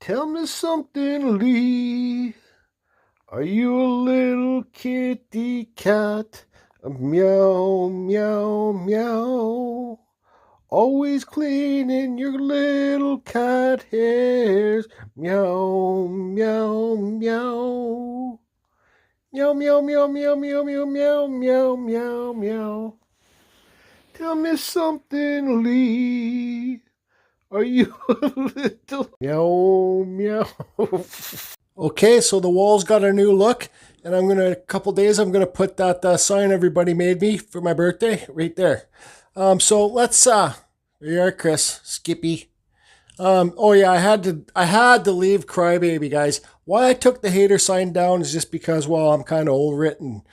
Tell me something, Lee. Are you a little kitty cat? Meow, meow, meow. Always cleaning your little cat hairs. Meow, meow, meow. Meow, meow, meow, meow, meow, meow, meow, meow, meow, meow. Tell me something, Lee. Are you a little meow, meow? Okay, so the wall's got a new look, and I'm gonna, a couple days, I'm gonna put that sign everybody made me for my birthday right there. So let's, there you are, Chris, Skippy. Oh yeah, I had to leave Crybaby, guys. Why I took the hater sign down is just because, well, I'm kind of over it, and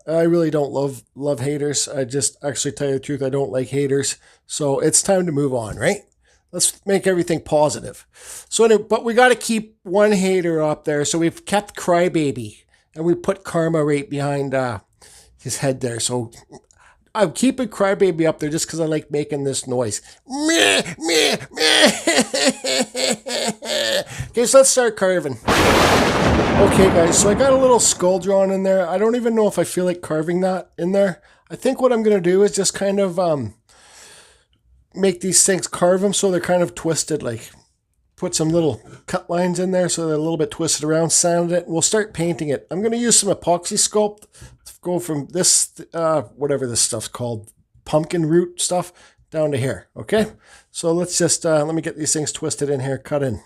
I really don't love haters. I just, actually, tell you the truth, I don't like haters. So it's time to move on, right? Let's make everything positive. So anyway, but we got to keep one hater up there. So we've kept Crybaby, and we put Karma right behind his head there. So I'm keeping Crybaby up there just because I like making this noise. Meh, meh, meh. Okay, so let's start carving. Okay, guys, so I got a little skull drawn in there. I don't even know if I feel like carving that in there. I think what I'm going to do is just kind of make these things, carve them so they're kind of twisted, like put some little cut lines in there so they're a little bit twisted around, sand it, and we'll start painting it. I'm going to use some epoxy sculpt to go from this, whatever this stuff's called, pumpkin root stuff, down to here, okay? So let's just, let me get these things twisted in here, cut in.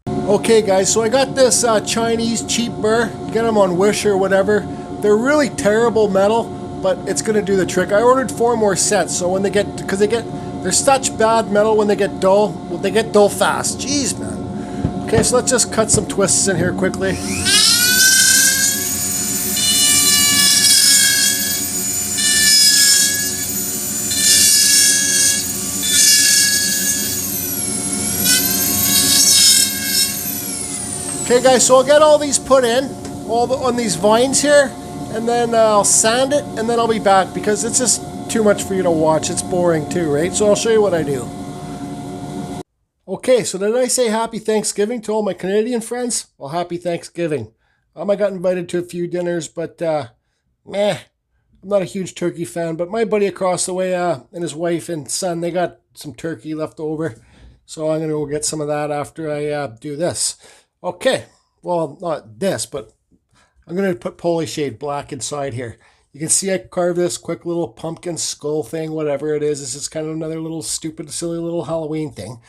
Okay, guys, so I got this Chinese cheap burr. You get them on Wish or whatever. They're really terrible metal, but it's going to do the trick. I ordered 4 more sets, so when they get, because they're such bad metal when they get dull. Well, they get dull fast. Jeez, man. Okay, so let's just cut some twists in here quickly. Okay, guys, so I'll get all these put in, on these vines here, and then I'll sand it, and then I'll be back because it's just too much for you to watch. It's boring too, right? So I'll show you what I do. Okay, so did I say happy Thanksgiving to all my Canadian friends? Well, happy Thanksgiving. I got invited to a few dinners, but I'm not a huge turkey fan, but my buddy across the way and his wife and son, they got some turkey left over. So I'm going to go get some of that after I do this. Okay, well, not this, but I'm going to put polyshade black inside here. You can see I carved this quick little pumpkin skull thing, whatever it is. This is kind of another little stupid, silly little Halloween thing.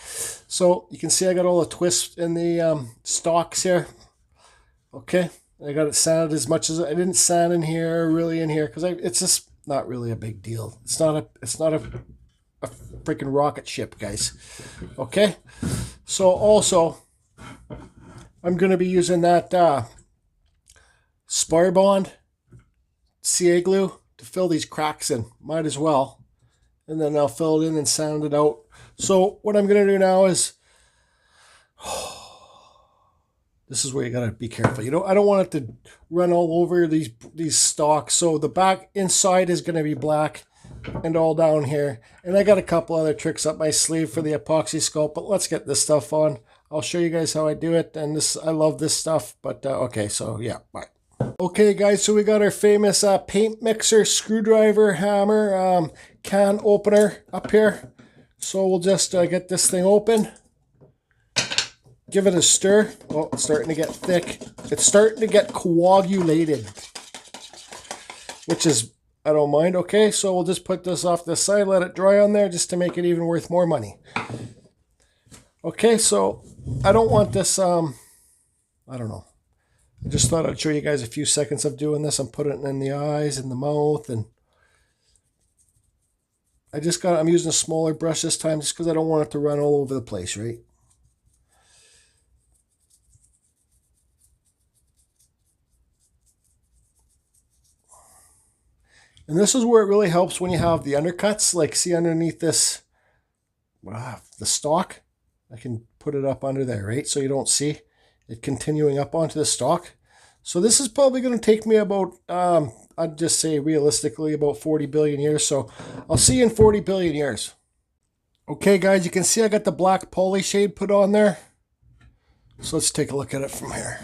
So you can see I got all the twists in the stalks here. Okay, I got it sanded as much as I didn't sand in here, really in here, because it's just not really a big deal. It's not a freaking rocket ship, guys. Okay, so also I'm going to be using that Spar Bond CA glue to fill these cracks in. Might as well. And then I'll fill it in and sand it out. So what I'm going to do now is, this is where you got to be careful. You know, I don't want it to run all over these stalks. So the back inside is going to be black and all down here. And I got a couple other tricks up my sleeve for the epoxy sculpt, but let's get this stuff on. I'll show you guys how I do it. And this, I love this stuff, but okay, so yeah, bye. Okay, guys, so we got our famous paint mixer, screwdriver, hammer, can opener up here. So we'll just get this thing open. Give it a stir. Oh, it's starting to get thick. It's starting to get coagulated, which is, I don't mind. Okay, so we'll just put this off the side, let it dry on there just to make it even worth more money. Okay, so I don't want this, I don't know. I just thought I'd show you guys a few seconds of doing this. I'm putting it in the eyes and the mouth, and I'm using a smaller brush this time just because I don't want it to run all over the place, right? And this is where it really helps when you have the undercuts, like see underneath this, the stalk. I can put it up under there, right? So you don't see it continuing up onto the stalk. So this is probably going to take me about, I'd just say realistically, about 40 billion years. So I'll see you in 40 billion years. Okay, guys, you can see I got the black poly shade put on there. So let's take a look at it from here.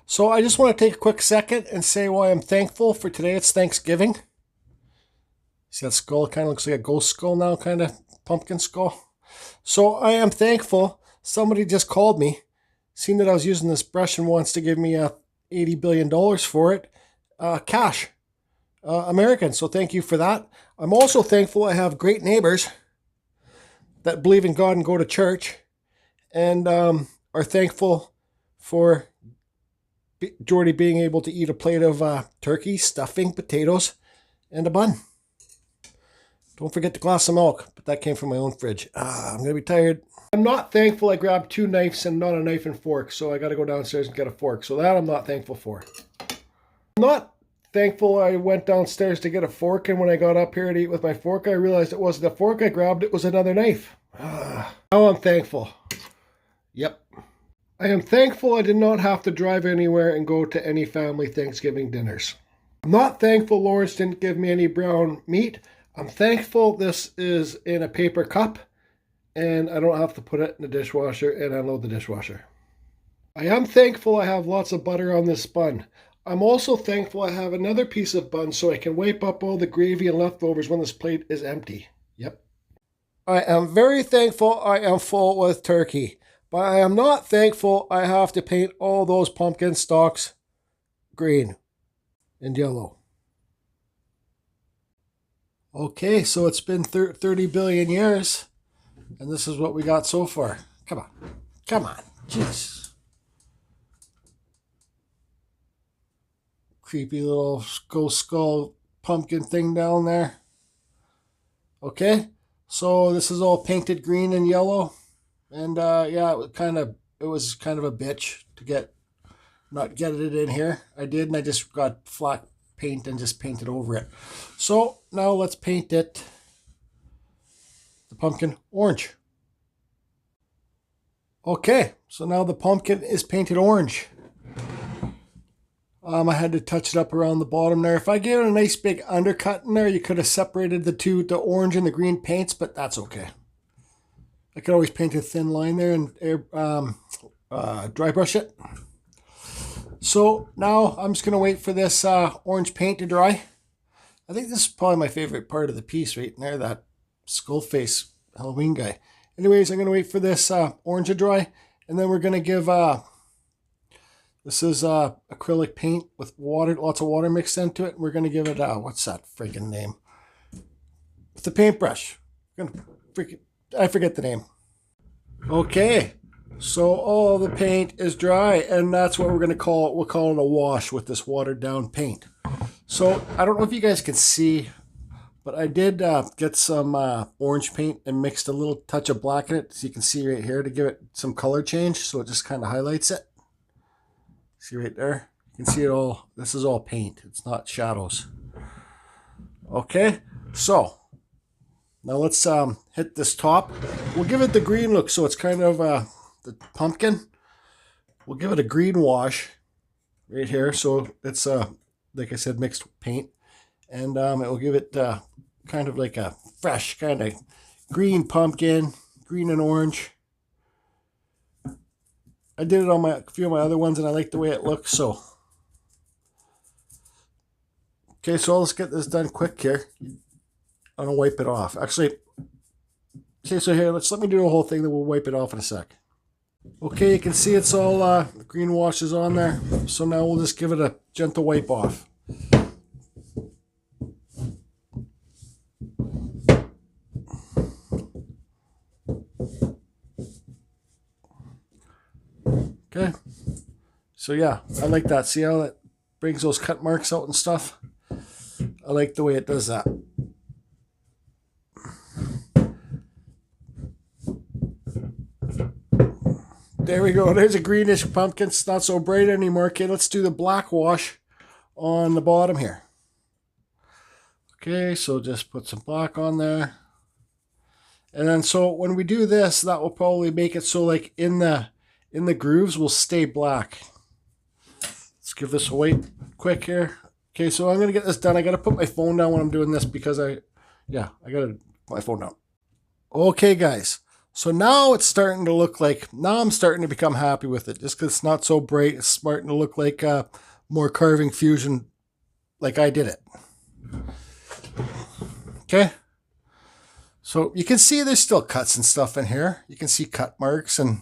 So I just want to take a quick second and say why I'm thankful for today. It's Thanksgiving. See that skull? Kind of looks like a ghost skull now, kind of pumpkin skull. So I am thankful somebody just called me, seen that I was using this brush and wants to give me $80 billion for it. Cash. American. So thank you for that. I'm also thankful I have great neighbors that believe in God and go to church, and are thankful for Jordy being able to eat a plate of turkey, stuffing, potatoes, and a bun. Don't forget the glass of milk, but that came from my own fridge. I'm going to be tired. I'm not thankful I grabbed 2 knives and not a knife and fork, so I got to go downstairs and get a fork. So that I'm not thankful for. I'm not thankful I went downstairs to get a fork, and when I got up here to eat with my fork, I realized it wasn't a fork I grabbed, it was another knife. Now I'm thankful. Yep. I am thankful I did not have to drive anywhere and go to any family Thanksgiving dinners. I'm not thankful Lawrence didn't give me any brown meat. I'm thankful this is in a paper cup and I don't have to put it in the dishwasher and unload the dishwasher. I am thankful I have lots of butter on this bun. I'm also thankful I have another piece of bun so I can wipe up all the gravy and leftovers when this plate is empty. Yep. I am very thankful I am full with turkey, but I am not thankful I have to paint all those pumpkin stalks green and yellow. Okay, so it's been 30 billion years, and this is what we got so far. Come on. Come on. Jeez. Creepy little ghost skull pumpkin thing down there. Okay, so this is all painted green and yellow. And yeah, it was kind of a bitch to not get it in here. I did, and I just got flat paint and just painted over it. So now let's paint it the pumpkin orange. Okay, so now the pumpkin is painted orange. I had to touch it up around the bottom there. If I gave it a nice big undercut in there, you could have separated the two, the orange and the green paints, but that's okay. I could always paint a thin line there and dry brush it. So now I'm just going to wait for this orange paint to dry. I think this is probably my favorite part of the piece right in there, that skull face Halloween guy. Anyways, I'm going to wait for this orange to dry, and then we're going to give, this is acrylic paint with water, lots of water mixed into it. We're going to give it, what's that friggin' name? With the paintbrush. I forget the name. Okay. So all the paint is dry, and that's what we're going to call it. We'll call it a wash with this watered down paint. So I don't know if you guys can see, but I did get some orange paint and mixed a little touch of black in it, so you can see right here, to give it some color change, so it just kind of highlights it. See right there? You can see it all. This is all paint. It's not shadows. Okay, so now let's hit this top. We'll give it the green look, so it's kind of the pumpkin. We'll give it a green wash right here, so it's like I said, mixed paint, and it will give it kind of like a fresh kind of green pumpkin, green and orange. I did it on a few of my other ones, and I like the way it looks. So okay, so let's get this done quick here. I'm gonna wipe it off. Actually, okay, so here, let me do the whole thing, then we'll wipe it off in a sec. Okay, you can see it's all the green wash is on there. So now we'll just give it a gentle wipe off. Okay, so yeah, I like that. See how it brings those cut marks out and stuff? I like the way it does that. There we go. There's a greenish pumpkin. It's not so bright anymore. Okay, let's do the black wash on the bottom here. Okay, so just put some black on there. And then so when we do this, that will probably make it so like in the grooves will stay black. Let's give this a wait quick here. Okay, so I'm going to get this done. I got to put my phone down when I'm doing this because I got to put my phone down. Okay, guys. So now it's starting to look like, now I'm starting to become happy with it. Just because it's not so bright, it's starting to look like more carving fusion like I did it. Okay. So you can see there's still cuts and stuff in here. You can see cut marks, and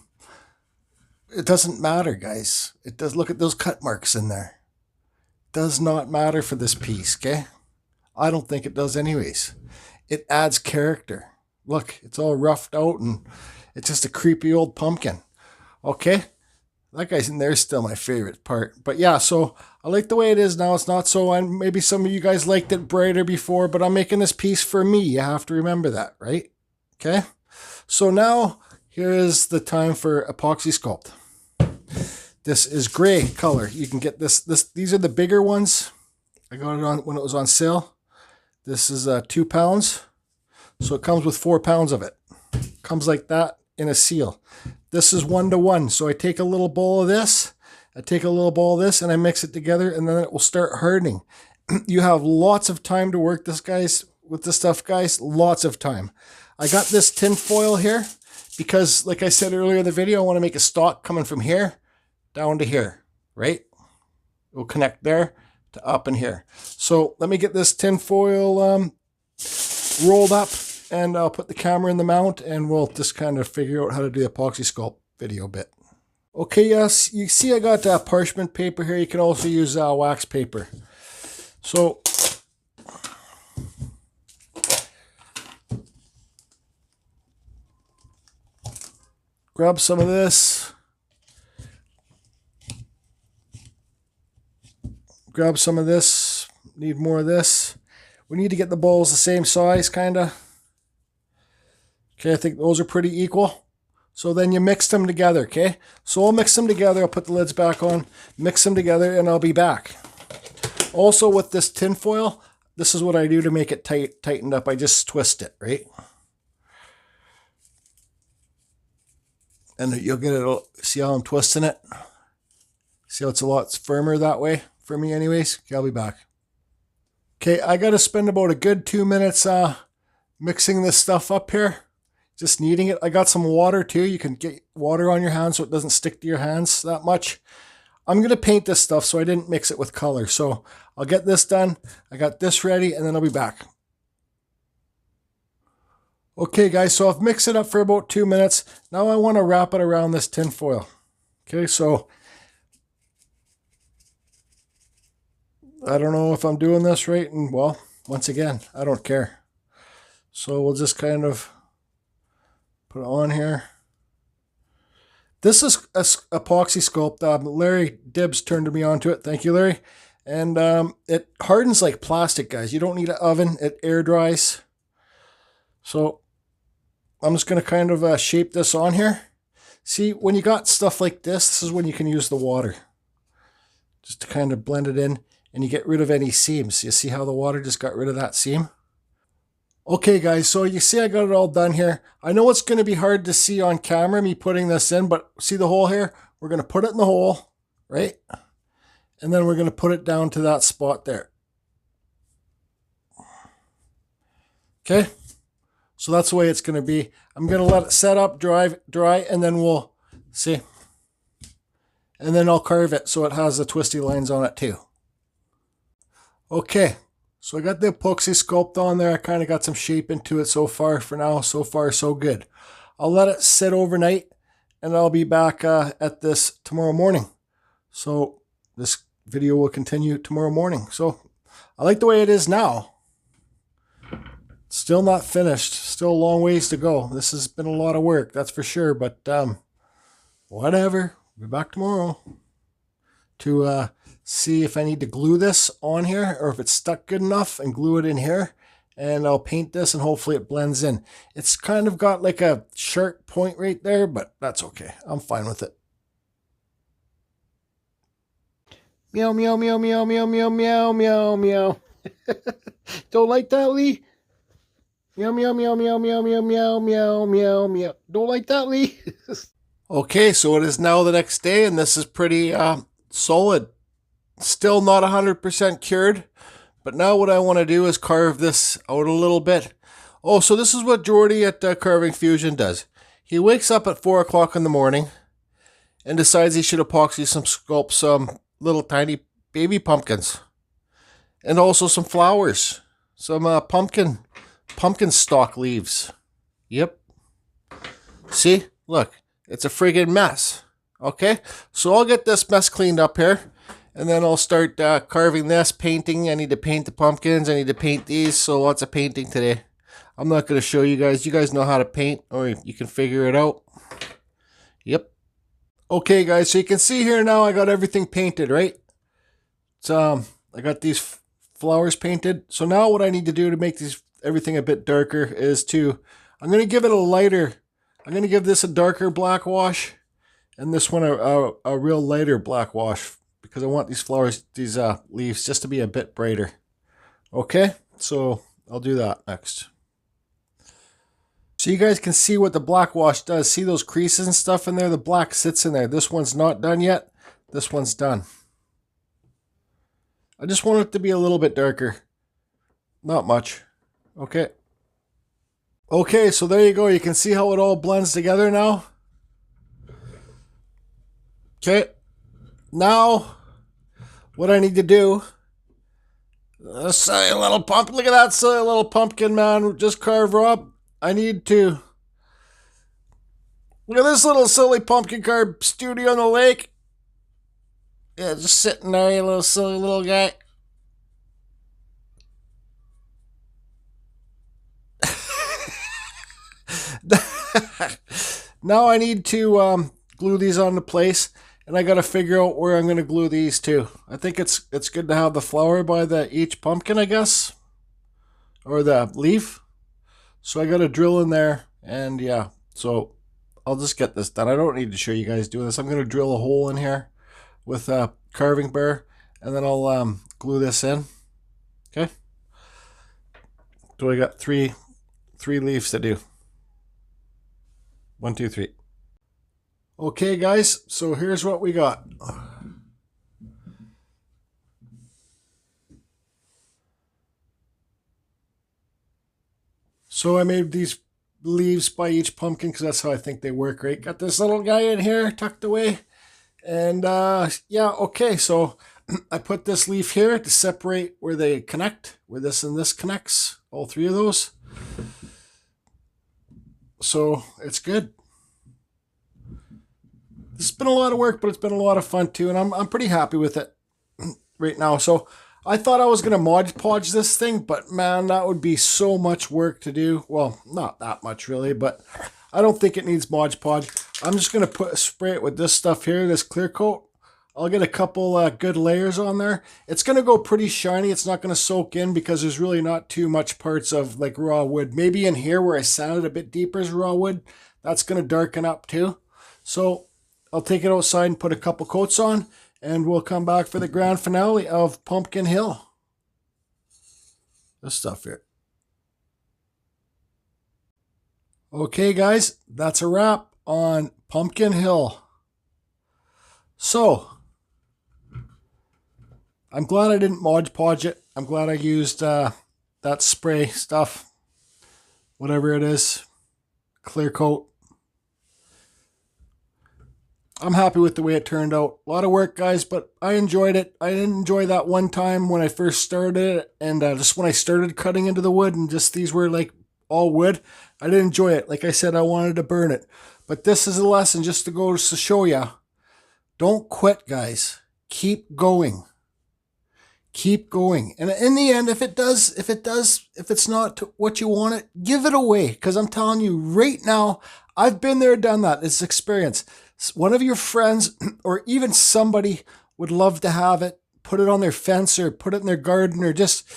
it doesn't matter, guys. It does. Look at those cut marks in there. Does not matter for this piece, okay? I don't think it does anyways. It adds character. Look, it's all roughed out and it's just a creepy old pumpkin. Okay? That guy's in there is still my favorite part. But yeah, so I like the way it is now. It's not so, and maybe some of you guys liked it brighter before, but I'm making this piece for me. You have to remember that, right? Okay? So now, here is the time for epoxy sculpt. This is gray color. You can get this. These are the bigger ones. I got it on when it was on sale. This is 2 pounds. So it comes with 4 pounds of it. Comes like that in a seal. This is 1-to-1. So I take a little bowl of this, I take a little bowl of this, and I mix it together, and then it will start hardening. You have lots of time to work this, guys, with this stuff, guys. Lots of time. I got this tin foil here because, like I said earlier in the video, I want to make a stalk coming from here down to here, right? It will connect there to up in here. So let me get this tin foil rolled up, and I'll put the camera in the mount, and we'll just kind of figure out how to do the epoxy sculpt video bit. Okay, yes, you see I got parchment paper here. You can also use wax paper. So grab some of this. Grab some of this. Need more of this. We need to get the bowls the same size, kind of. Okay, I think those are pretty equal. So then you mix them together, okay? So I'll mix them together. I'll put the lids back on, mix them together, and I'll be back. Also with this tin foil, this is what I do to make it tightened up. I just twist it, right? And you'll get it, see how I'm twisting it? See how it's a lot firmer that way for me anyways? Okay, I'll be back. Okay, I got to spend about a good 2 minutes mixing this stuff up here. Just kneading it. I got some water too. You can get water on your hands so it doesn't stick to your hands that much. I'm going to paint this stuff, so I didn't mix it with color. So I'll get this done. I got this ready, and then I'll be back. Okay, guys, so I've mixed it up for about 2 minutes. Now I want to wrap it around this tin foil. Okay, so I don't know if I'm doing this right, and well, once again, I don't care. So we'll just kind of put it on here. This is a epoxy sculpt. Larry Dibbs turned me onto it. Thank you, Larry. And it hardens like plastic, guys. You don't need an oven. It air dries. So I'm just going to kind of shape this on here. See, when you got stuff like this, this is when you can use the water. Just to kind of blend it in, and you get rid of any seams. You see how the water just got rid of that seam? Okay, guys, so you see I got it all done here. I know it's going to be hard to see on camera, me putting this in, but see the hole here? We're going to put it in the hole, right? And then we're going to put it down to that spot there. Okay, so that's the way it's going to be. I'm going to let it set up, dry, and then we'll see. And then I'll carve it so it has the twisty lines on it too. Okay. So I got the epoxy sculpt on there. I kind of got some shape into it so far. For now, so far so good. I'll let it sit overnight, and I'll be back at this tomorrow morning. So this video will continue tomorrow morning. So I like the way it is now. Still not finished. Still a long ways to go. This has been a lot of work, that's for sure. But whatever. We'll be back tomorrow to see if I need to glue this on here or if it's stuck good enough, and glue it in here. And I'll paint this, and hopefully it blends in. It's kind of got like a sharp point right there, but that's okay. I'm fine with it. Meow, meow, meow, meow, meow, meow, meow, meow, meow. Don't like that, Lee? Meow, meow, meow, meow, meow, meow, meow, meow, meow, meow. Don't like that, Lee? Okay, so it is now the next day, and this is pretty solid. Still not 100% cured, but now what I want to do is carve this out a little bit. Oh, so this is what Jordy at Carving Fusion does. He wakes up at 4 o'clock in the morning and decides he should epoxy sculpt some little tiny baby pumpkins. And also some flowers. Some pumpkin stalk leaves. Yep. See? Look. It's a friggin' mess. Okay? So I'll get this mess cleaned up here. And then I'll start carving this, painting. I need to paint the pumpkins. I need to paint these. So lots of painting today. I'm not going to show you guys. You guys know how to paint. Or you can figure it out. Yep. Okay, guys. So you can see here now I got everything painted, right? So I got these flowers painted. So now what I need to do to make everything a bit darker is I'm going to give it a lighter. I'm going to give this a darker black wash. And this one a real lighter black wash. Because I want these flowers, these leaves, just to be a bit brighter. Okay, so I'll do that next. So you guys can see what the black wash does. See those creases and stuff in there? The black sits in there. This one's not done yet. This one's done. I just want it to be a little bit darker. Not much. Okay. Okay, so there you go. You can see how it all blends together now. Okay. Now, what I need to do, silly little pumpkin, look at that silly little pumpkin, man, just carve her up. I need to, look at this little silly pumpkin carved studio on the lake. Yeah, just sitting there, you little silly little guy. Now I need to glue these onto place. And I got to figure out where I'm going to glue these to. I think it's good to have the flower by each pumpkin, I guess. Or the leaf. So I got to drill in there. And yeah, so I'll just get this done. I don't need to show you guys doing this. I'm going to drill a hole in here with a carving burr. And then I'll glue this in. Okay. So I got three leaves to do. 1, 2, 3. Okay, guys, so here's what we got. So I made these leaves by each pumpkin because that's how I think they work, right? Got this little guy in here tucked away. And yeah, okay, so I put this leaf here to separate where they connect, where this and this connects, all three of those. So it's good. It's been a lot of work, but it's been a lot of fun too, and I'm pretty happy with it right now. So I thought I was going to Mod Podge this thing, but man, that would be so much work to do. Well, not that much really, but I don't think it needs Mod Podge. I'm just going to spray it with this stuff here, this clear coat. I'll get a couple good layers on there. It's going to go pretty shiny. It's not going to soak in because there's really not too much parts of like raw wood. Maybe in here where I sanded a bit deeper is raw wood. That's going to darken up too. So I'll take it outside and put a couple coats on, and we'll come back for the grand finale of Pumpkin Hill. This stuff here. Okay, guys, that's a wrap on Pumpkin Hill. So, I'm glad I didn't Mod Podge it. I'm glad I used that spray stuff, whatever it is, clear coat. I'm happy with the way it turned out. A lot of work, guys, but I enjoyed it. I didn't enjoy that one time when I first started it, and just when I started cutting into the wood, and just these were like all wood. I didn't enjoy it. Like I said, I wanted to burn it. But this is a lesson just to go to show you. Don't quit, guys. Keep going. Keep going. And in the end, if it's not what you want it, give it away. Because I'm telling you right now, I've been there, done that. It's experience. One of your friends or even somebody would love to have it, put it on their fence or put it in their garden, or just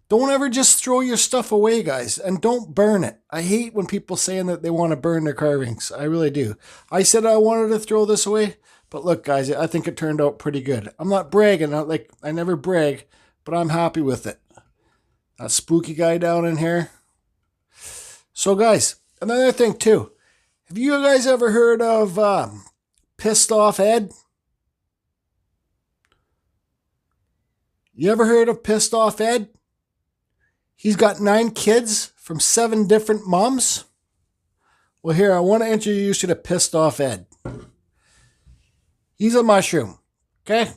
don't ever just throw your stuff away, guys, and don't burn it. I hate when people saying that they want to burn their carvings. I really do. I said I wanted to throw this away, but look, guys, I think it turned out pretty good. I'm not bragging. I never brag, but I'm happy with it. That spooky guy down in here. So, guys, another thing too. Have you guys ever heard of Pissed Off Ed? You ever heard of Pissed Off Ed? He's got 9 kids from 7 different moms. Well, here, I want to introduce you to Pissed Off Ed. He's a mushroom, okay?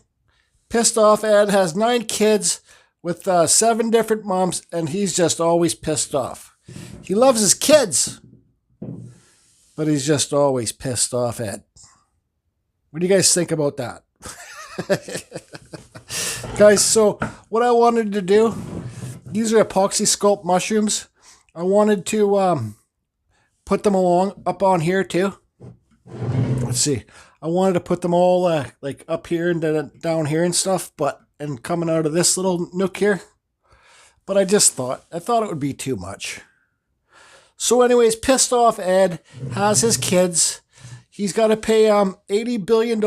Pissed Off Ed has 9 kids with 7 different moms, and he's just always pissed off. He loves his kids, but he's just always pissed off Ed. What do you guys think about that? Guys, so what I wanted to do, these are epoxy sculpt mushrooms. I wanted to put them along up on here too. Let's see. I wanted to put them all like up here and then down here and stuff, and coming out of this little nook here. But I thought it would be too much. So anyways, Pissed Off Ed has his kids. He's got to pay $80 billion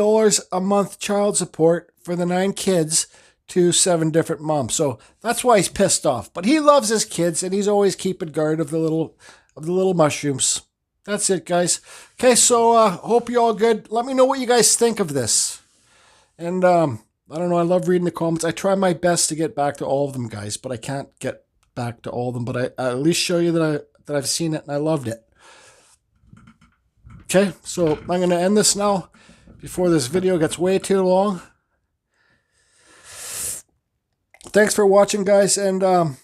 a month child support for the 9 kids to 7 different moms. So that's why he's pissed off. But he loves his kids, and he's always keeping guard of the little mushrooms. That's it, guys. Okay, so hope you're all good. Let me know what you guys think of this. And I don't know, I love reading the comments. I try my best to get back to all of them, guys, but I can't get back to all of them. But I at least show you that I've seen it and I loved it. Okay, so I'm going to end this now before this video gets way too long. Thanks for watching, guys, and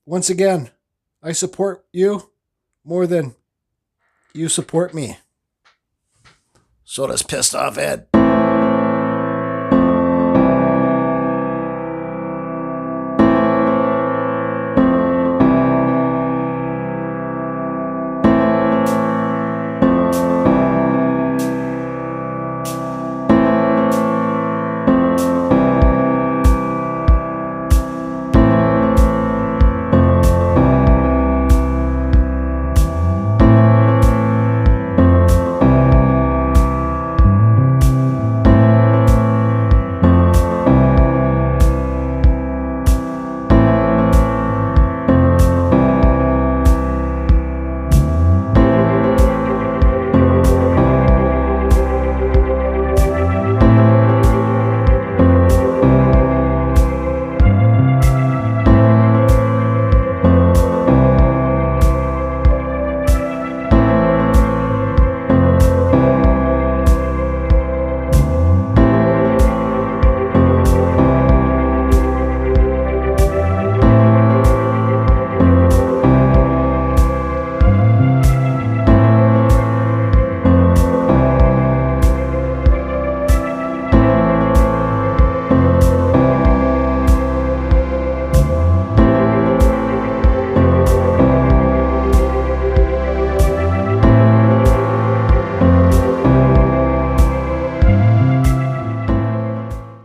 once again, I support you more than you support me. So does Pissed Off Ed.